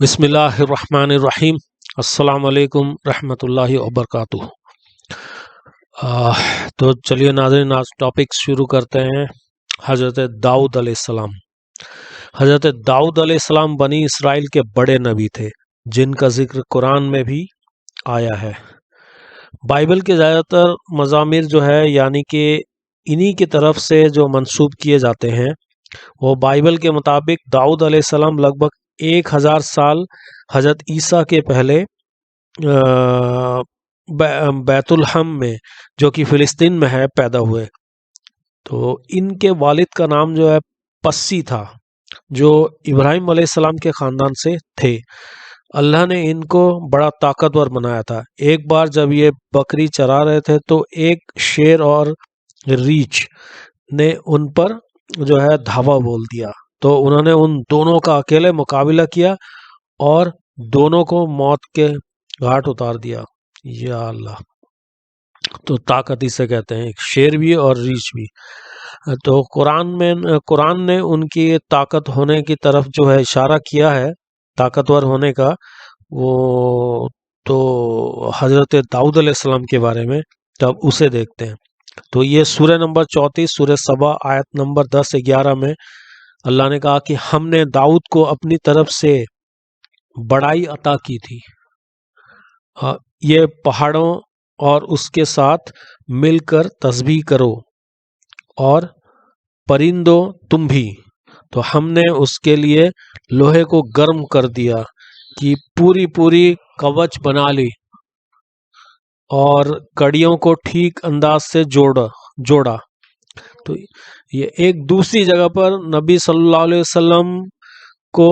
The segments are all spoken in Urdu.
بسم اللہ الرحمن الرحیم۔ السلام علیکم رحمۃ اللہ وبرکاتہ۔ تو چلیے ناظرین، آج ٹاپک شروع کرتے ہیں۔ حضرت داؤد علیہ السلام۔ حضرت داؤد علیہ السلام بنی اسرائیل کے بڑے نبی تھے جن کا ذکر قرآن میں بھی آیا ہے۔ بائبل کے زیادہ تر مضامیر جو ہے یعنی کہ انہی کی طرف سے جو منسوب کیے جاتے ہیں وہ بائبل کے مطابق داؤد علیہ السلام لگ بھگ 1000 سال حضرت عیسیٰ کے پہلے بیت الحم میں جو کہ فلسطین میں ہے پیدا ہوئے۔ تو ان کے والد کا نام جو ہے پسی تھا جو ابراہیم علیہ السلام کے خاندان سے تھے۔ اللہ نے ان کو بڑا طاقتور بنایا تھا۔ ایک بار جب یہ بکری چرا رہے تھے تو ایک شیر اور ریچھ نے ان پر جو ہے دھاوا بول دیا، تو انہوں نے ان دونوں کا اکیلے مقابلہ کیا اور دونوں کو موت کے گھاٹ اتار دیا۔ یا اللہ! تو طاقت اسے کہتے ہیں، شیر بھی اور ریچھ بھی۔ تو قرآن نے ان کی طاقت ہونے کی طرف جو ہے اشارہ کیا ہے، طاقتور ہونے کا، وہ تو حضرت داؤد علیہ السلام کے بارے میں، تب اسے دیکھتے ہیں۔ تو یہ سورہ نمبر 34 سورہ سبا آیت نمبر 10-11 میں اللہ نے کہا کہ ہم نے داؤد کو اپنی طرف سے بڑائی عطا کی تھی۔ یہ پہاڑوں اور اس کے ساتھ مل کر تسبیح کرو، اور پرندوں تم بھی۔ تو ہم نے اس کے لیے لوہے کو گرم کر دیا کہ پوری کوچ بنا لی، اور کڑیوں کو ٹھیک انداز سے جوڑا۔ تو یہ ایک دوسری جگہ پر نبی صلی اللہ علیہ وسلم کو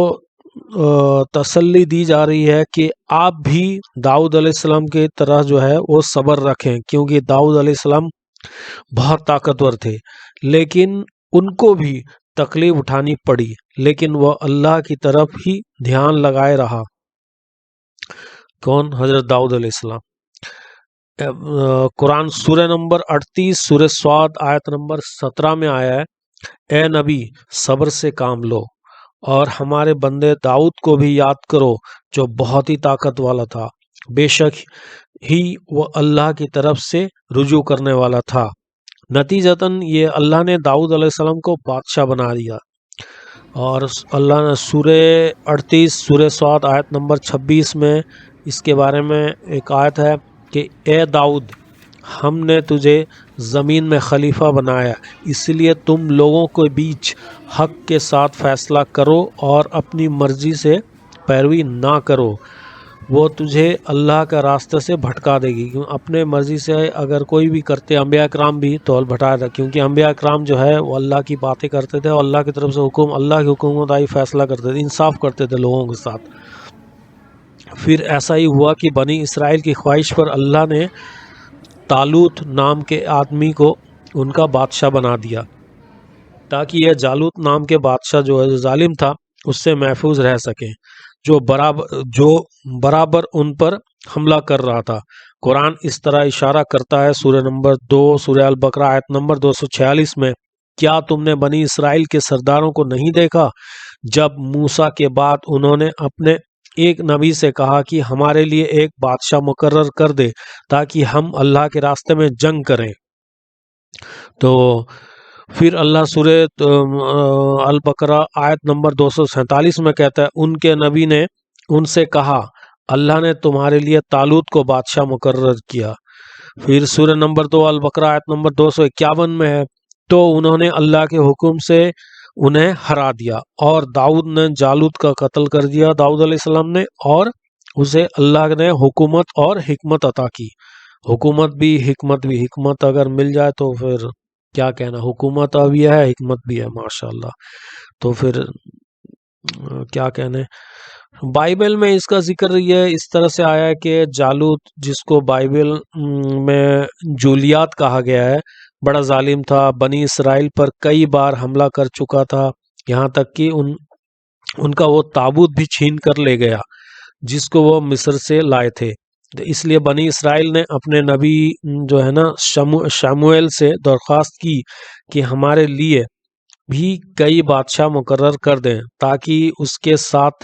تسلی دی جا رہی ہے کہ آپ بھی داؤد علیہ السلام کی طرح جو ہے وہ صبر رکھیں، کیونکہ داؤد علیہ السلام بہت طاقتور تھے لیکن ان کو بھی تکلیف اٹھانی پڑی، لیکن وہ اللہ کی طرف ہی دھیان لگائے رہا۔ کون؟ حضرت داؤد علیہ السلام۔ قرآن سورہ نمبر 38 سورہ سعد آیت نمبر 17 میں آیا ہے، اے نبی صبر سے کام لو، اور ہمارے بندے داؤد کو بھی یاد کرو جو بہت ہی طاقت والا تھا، بے شک ہی وہ اللہ کی طرف سے رجوع کرنے والا تھا۔ نتیجتاً یہ اللہ نے داؤد علیہ السلام کو بادشاہ بنا دیا۔ اور اللہ نے سورہ 38 سورہ سعد آیت نمبر 26 میں اس کے بارے میں ایک آیت ہے کہ اے داؤد، ہم نے تجھے زمین میں خلیفہ بنایا، اس لیے تم لوگوں کے بیچ حق کے ساتھ فیصلہ کرو اور اپنی مرضی سے پیروی نہ کرو، وہ تجھے اللہ کا راستے سے بھٹکا دے گی۔ اپنے مرضی سے اگر کوئی بھی کرتے، انبیاء کرام بھی، تو بھٹا تھا، کیونکہ انبیاء کرام جو ہے وہ اللہ کی باتیں کرتے تھے اور اللہ کی طرف سے اللہ کی حکومت آئی فیصلہ کرتے تھے، انصاف کرتے تھے لوگوں کے ساتھ۔ پھر ایسا ہی ہوا کہ بنی اسرائیل کی خواہش پر اللہ نے طالوت نام کے آدمی کو ان کا بادشاہ بنا دیا، تاکہ یہ جالوت نام کے بادشاہ جو ہے ظالم تھا اس سے محفوظ رہ سکیں، جو برابر ان پر حملہ کر رہا تھا۔ قرآن اس طرح اشارہ کرتا ہے سورہ نمبر 2 سورہ البقرہ آیت نمبر 246 میں، کیا تم نے بنی اسرائیل کے سرداروں کو نہیں دیکھا جب موسیٰ کے بعد انہوں نے اپنے ایک نبی سے کہا کہ ہمارے لیے ایک بادشاہ مقرر کر دے تاکہ ہم اللہ کے راستے میں جنگ کریں۔ تو پھر اللہ سورہ البقرہ آیت نمبر 247 میں کہتا ہے، ان کے نبی نے ان سے کہا اللہ نے تمہارے لیے طالوت کو بادشاہ مقرر کیا۔ پھر سورہ نمبر 2 البقرہ آیت نمبر 251 میں ہے، تو انہوں نے اللہ کے حکم سے انہیں ہرا دیا، اور داؤد نے جالوت کا قتل کر دیا، داؤد علیہ السلام نے، اور اسے اللہ نے حکومت اور حکمت عطا کی۔ حکومت بھی حکمت اگر مل جائے تو پھر کیا کہنا، حکومت بھی ہے حکمت بھی ہے، ماشاءاللہ۔ تو پھر کیا کہنے، بائبل میں اس کا ذکر یہ اس طرح سے آیا ہے کہ جالوت، جس کو بائبل میں جولیات کہا گیا ہے، بڑا ظالم تھا، بنی اسرائیل پر کئی بار حملہ کر چکا تھا، یہاں تک کہ ان کا وہ تابوت بھی چھین کر لے گیا جس کو وہ مصر سے لائے تھے۔ اس لیے بنی اسرائیل نے اپنے نبی جو ہے نا شموئیل سے درخواست کی کہ ہمارے لیے بھی کئی بادشاہ مقرر کر دیں تاکہ اس کے ساتھ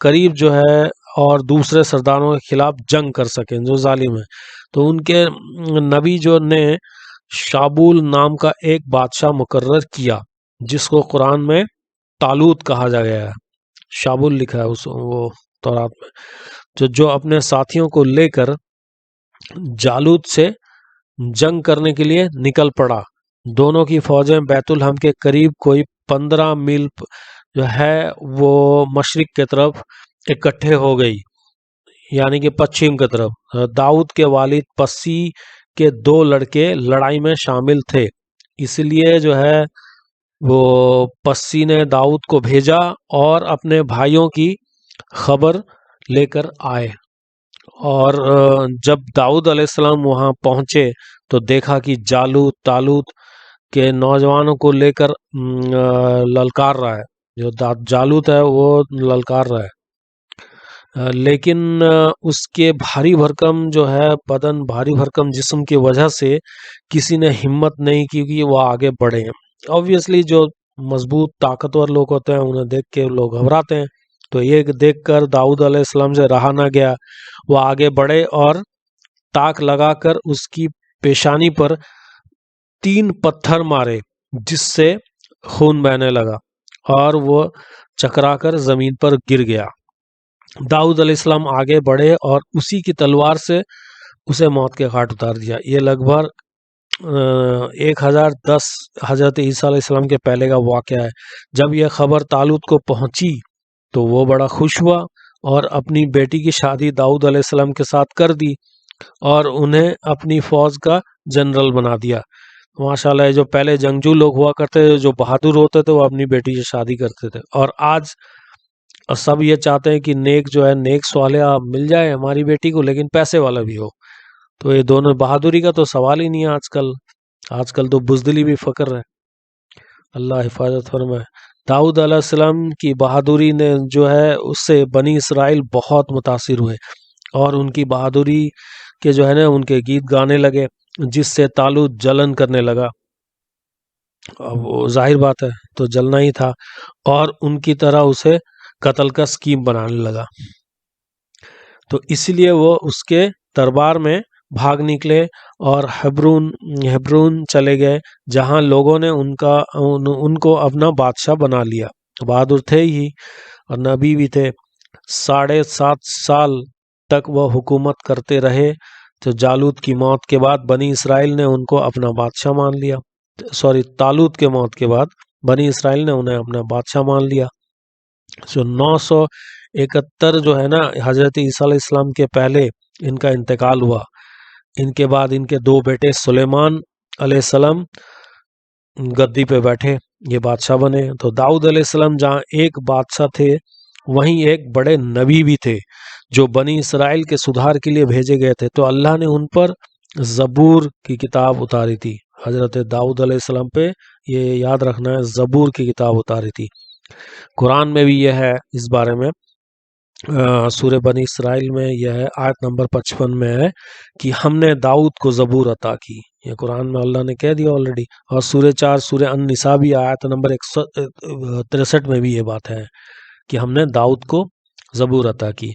قریب جو ہے اور دوسرے سرداروں کے خلاف جنگ کر سکیں جو ظالم ہیں. تو ان کے نبی جو نے شابول نام کا ایک بادشاہ مقرر کیا جس کو قرآن میں طالوت کہا جا گیا ہے. شابول لکھا ہے وہ تورات میں، جو اپنے ساتھیوں کو لے کر جالوت سے جنگ کرنے کے لیے نکل پڑا. دونوں کی فوجیں بیت الحم کے قریب کوئی 15 میل جو ہے وہ مشرق کی طرف اکٹھے ہو گئی، یعنی کہ پچھم کی طرف. داؤد کے والد پسی کے 2 لڑکے لڑائی میں شامل تھے، اس لیے جو ہے وہ پسی نے داؤد کو بھیجا اور اپنے بھائیوں کی خبر لے کر آئے. اور جب داؤد علیہ السلام وہاں پہنچے تو دیکھا کہ جالوت طالوت کے نوجوانوں کو لے کر للکار رہا ہے. جو جالوت ہے وہ للکار رہا ہے، لیکن اس کے بھاری بھرکم جو ہے بدن، بھاری بھرکم جسم کی وجہ سے کسی نے ہمت نہیں کی کہ وہ آگے بڑھے. آبویسلی جو مضبوط طاقتور لوگ ہوتے ہیں انہیں دیکھ کے لوگ گھبراتے ہیں. تو یہ دیکھ کر داؤد علیہ السلام سے رہا نہ گیا، وہ آگے بڑھے اور تاک لگا کر اس کی پیشانی پر 3 پتھر مارے جس سے خون بہنے لگا اور وہ چکرا کر زمین پر گر گیا. داؤد علیہ السلام آگے بڑھے اور اسی کی تلوار سے اسے موت کے گھاٹ اتار دیا. یہ لگ بھگ 1010 حضرت عیسیٰ علیہ السلام کے پہلے کا واقعہ ہے. جب یہ خبر طالوت کو پہنچی تو وہ بڑا خوش ہوا اور اپنی بیٹی کی شادی داؤد علیہ السلام کے ساتھ کر دی اور انہیں اپنی فوج کا جنرل بنا دیا. ماشاءاللہ جو پہلے جنگجو لوگ ہوا کرتے تھے، جو بہادر ہوتے تھے، وہ اپنی بیٹی سے شادی کرتے تھے. اور آج سب یہ چاہتے ہیں کہ نیک جو ہے نیک صالحہ مل جائے ہماری بیٹی کو، لیکن پیسے والا بھی ہو. تو یہ دونوں بہادری کا تو سوال ہی نہیں ہے آج کل تو بزدلی بھی فقر ہے. اللہ حفاظت فرمائے. داؤد علیہ السلام کی بہادری نے جو ہے اس سے بنی اسرائیل بہت متاثر ہوئے اور ان کی بہادری کے جو ہے نا ان کے گیت گانے لگے، جس سے طالوت جلن کرنے لگا. وہ ظاہر بات ہے تو جلنا ہی تھا، اور ان کی طرح اسے قتل کا سکیم بنانے لگا. تو اس لیے وہ اس کے دربار میں بھاگ نکلے اور ہبرون چلے گئے، جہاں لوگوں نے ان کو اپنا بادشاہ بنا لیا. بہادر تھے ہی اور نبی بھی تھے. 7.5 سال تک وہ حکومت کرتے رہے. تو جالوت کی موت کے بعد بنی اسرائیل نے ان کو اپنا بادشاہ مان لیا. طالوت کے موت کے بعد بنی اسرائیل نے انہیں اپنا بادشاہ مان لیا. 971 جو ہے نا حضرت عیسیٰ علیہ السلام کے پہلے ان کا انتقال ہوا. ان کے بعد ان کے 2 بیٹے سلیمان علیہ السلام گدی پہ بیٹھے، یہ بادشاہ بنے. تو داؤد علیہ السلام جہاں ایک بادشاہ تھے وہیں ایک بڑے نبی بھی تھے جو بنی اسرائیل کے سدھار کے لیے بھیجے گئے تھے. تو اللہ نے ان پر زبور کی کتاب اتاری تھی. حضرت داؤد علیہ السلام پہ یہ یاد رکھنا ہے، زبور کی کتاب اتاری تھی. قرآن میں بھی یہ ہے اس بارے میں، سورہ بنی اسرائیل میں یہ ہے، آیت نمبر 55 میں ہے کہ ہم نے داؤد کو زبور عطا کی. یہ قرآن میں اللہ نے کہہ دیا آلریڈی. اور سورہ النساء بھی آیت نمبر 163 میں بھی یہ بات ہے کہ ہم نے داؤد کو زبور عطا کی.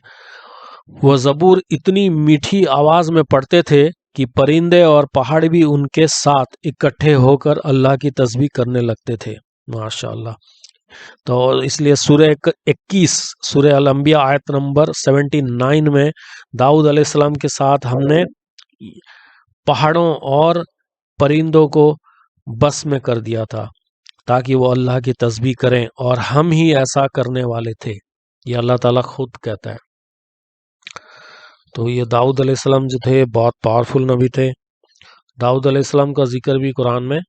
وہ زبور اتنی میٹھی آواز میں پڑھتے تھے کہ پرندے اور پہاڑ بھی ان کے ساتھ اکٹھے ہو کر اللہ کی تسبیح کرنے لگتے تھے. ماشاءاللہ. تو اس لیے سورہ 21 سورہ الانبیاء آیت نمبر 79 میں داؤد علیہ السلام کے ساتھ ہم نے پہاڑوں اور پرندوں کو بس میں کر دیا تھا تاکہ وہ اللہ کی تسبیح کریں، اور ہم ہی ایسا کرنے والے تھے. یہ اللہ تعالیٰ خود کہتا ہے. تو یہ داؤد علیہ السلام جو تھے بہت پاورفل نبی تھے. داؤد علیہ السلام کا ذکر بھی قرآن میں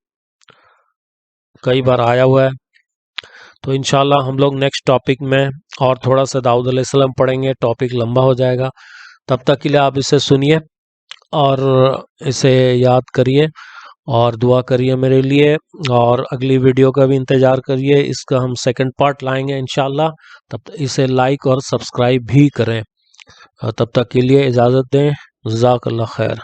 کئی بار آیا ہوا ہے. تو انشاءاللہ ہم لوگ نیکسٹ ٹاپک میں اور تھوڑا سا داؤد علیہ السلام پڑھیں گے. ٹاپک لمبا ہو جائے گا. تب تک کے لیے آپ اسے سنیے اور اسے یاد کریے اور دعا کریے میرے لیے، اور اگلی ویڈیو کا بھی انتظار کریے. اس کا ہم سیکنڈ پارٹ لائیں گے انشاءاللہ. تب تک اسے لائک اور سبسکرائب بھی کریں. تب تک کے لیے اجازت دیں. جزاک اللہ خیر.